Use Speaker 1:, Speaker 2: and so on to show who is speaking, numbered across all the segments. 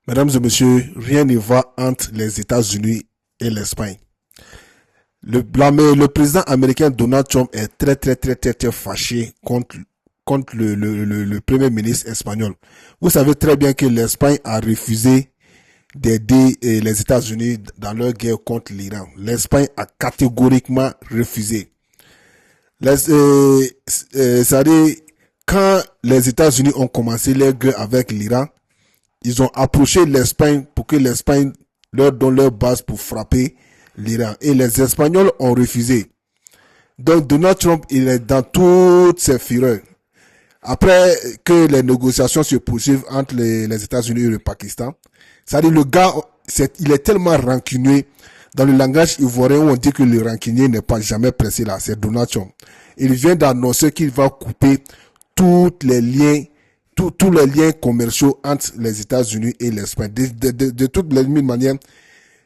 Speaker 1: Mesdames et messieurs, rien ne va entre les États-Unis et l'Espagne. Le président américain Donald Trump est très fâché contre le premier ministre espagnol. Vous savez très bien que l'Espagne a refusé d'aider les États-Unis dans leur guerre contre l'Iran. L'Espagne a catégoriquement refusé. C'est-à-dire, quand les États-Unis ont commencé leur guerre avec l'Iran, ils ont approché l'Espagne pour que l'Espagne leur donne leur base pour frapper l'Iran. Et les Espagnols ont refusé. Donc Donald Trump, il est dans toutes ses fureurs. Après que les négociations se poursuivent entre les États-Unis et le Pakistan, c'est-à-dire le gars, il est tellement rancunier. Dans le langage ivoirien, on dit que le rancunier n'est pas jamais pressé là, c'est Donald Trump. Il vient d'annoncer qu'il va couper tous les liens commerciaux entre les États-Unis et l'Espagne. De toutes les manières,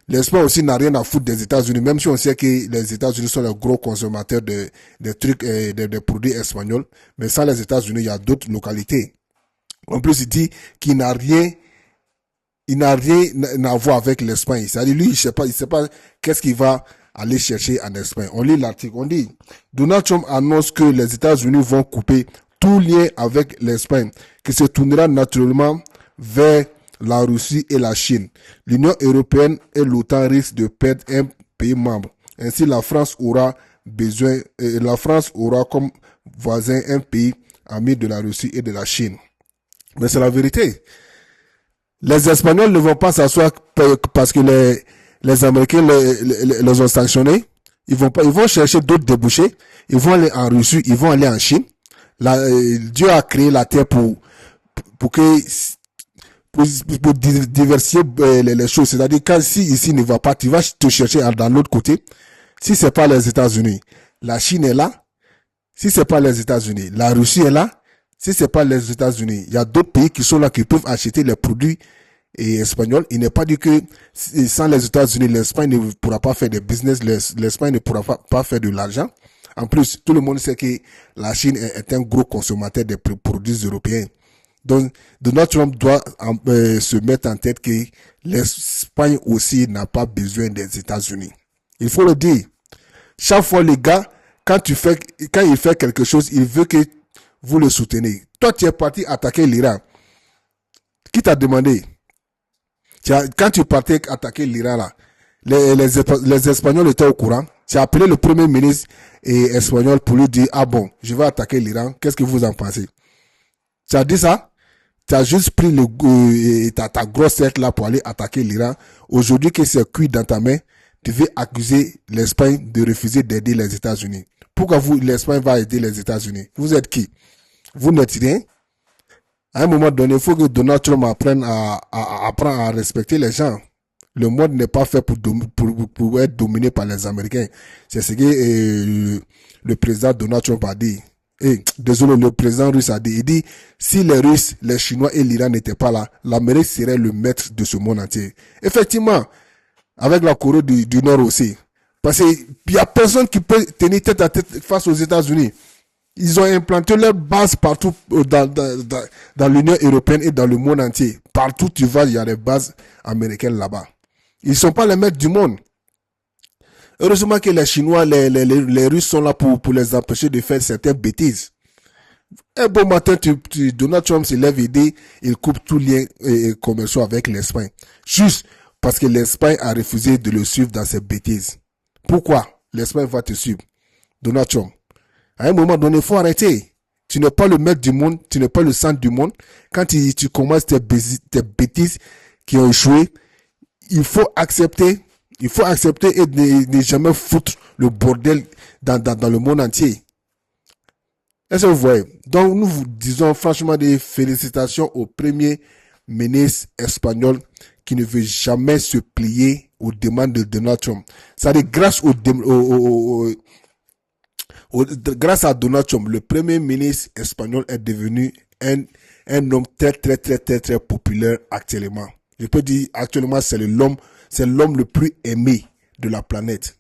Speaker 1: l'Espagne aussi n'a rien à foutre des États-Unis, même si on sait que les États-Unis sont les gros consommateurs des trucs et des produits espagnols. Mais sans les États-Unis, il y a d'autres localités. En plus, il dit qu'il n'a rien à voir avec l'Espagne. C'est-à-dire, lui, il sait pas qu'est-ce qu'il va aller chercher en Espagne. On lit l'article, on dit, Donald Trump annonce que les États-Unis vont couper tout lien avec l'Espagne, qui se tournera naturellement vers la Russie et la Chine. L'Union européenne et l'OTAN risquent de perdre un pays membre. Ainsi, la France aura comme voisin un pays ami de la Russie et de la Chine. Mais c'est la vérité. Les Espagnols ne vont pas s'asseoir parce que les Américains les ont sanctionnés. Ils vont chercher d'autres débouchés. Ils vont aller en Russie, ils vont aller en Chine. Dieu a créé la terre pour diversifier les choses. C'est-à-dire, si ici ne va pas, tu vas te chercher dans l'autre côté. Si c'est pas les États-Unis, la Chine est là. Si c'est pas les États-Unis, la Russie est là. Si c'est pas les États-Unis, il y a d'autres pays qui sont là qui peuvent acheter les produits espagnols. Il n'est pas dit que sans les États-Unis, l'Espagne ne pourra pas faire de business, l'Espagne ne pourra pas faire de l'argent. En plus, tout le monde sait que la Chine est un gros consommateur des produits européens. Donc, Donald Trump doit se mettre en tête que l'Espagne aussi n'a pas besoin des États-Unis. Il faut le dire. Chaque fois, les gars, quand il fait quelque chose, il veut que vous le soutenez. Toi, tu es parti attaquer l'Iran. Qui t'a demandé? Quand tu partais attaquer l'Iran, là, les Espagnols étaient au courant. Tu as appelé le premier ministre espagnol pour lui dire, ah bon, je vais attaquer l'Iran. Qu'est-ce que vous en pensez? Tu as dit ça? Tu as juste pris ta grosse tête là pour aller attaquer l'Iran. Aujourd'hui que c'est cuit dans ta main, tu veux accuser l'Espagne de refuser d'aider les États-Unis. Pourquoi l'Espagne va aider les États-Unis? Vous êtes qui? Vous n'êtes rien. À un moment donné, il faut que Donald Trump apprenne à respecter les gens. Le monde n'est pas fait pour être dominé par les Américains. C'est ce que le président Donald Trump a dit. Le président russe a dit. Il dit, si les Russes, les Chinois et l'Iran n'étaient pas là, l'Amérique serait le maître de ce monde entier. Effectivement, avec la Corée du Nord aussi. Parce qu'il y a personne qui peut tenir tête à tête face aux États-Unis. Ils ont implanté leur base partout dans l'Union européenne et dans le monde entier. Partout tu vas, il y a des bases américaines là-bas. Ils sont pas les maîtres du monde. Heureusement que les Chinois, les Russes sont là pour les empêcher de faire certaines bêtises. Un bon matin, Donald Trump se lève et dit, il coupe tout lien commerciaux avec l'Espagne. Juste parce que l'Espagne a refusé de le suivre dans ses bêtises. Pourquoi l'Espagne va te suivre? Donald Trump. À un moment donné, il faut arrêter. Tu n'es pas le maître du monde, tu n'es pas le centre du monde. Quand tu commences tes bêtises qui ont échoué, il faut accepter et ne jamais foutre le bordel dans le monde entier. Est-ce que vous voyez? Donc, nous vous disons franchement des félicitations au premier ministre espagnol qui ne veut jamais se plier aux demandes de Donald Trump. C'est-à-dire, grâce à Donald Trump, le premier ministre espagnol est devenu un homme très populaire actuellement. Je peux dire actuellement c'est l'homme le plus aimé de la planète.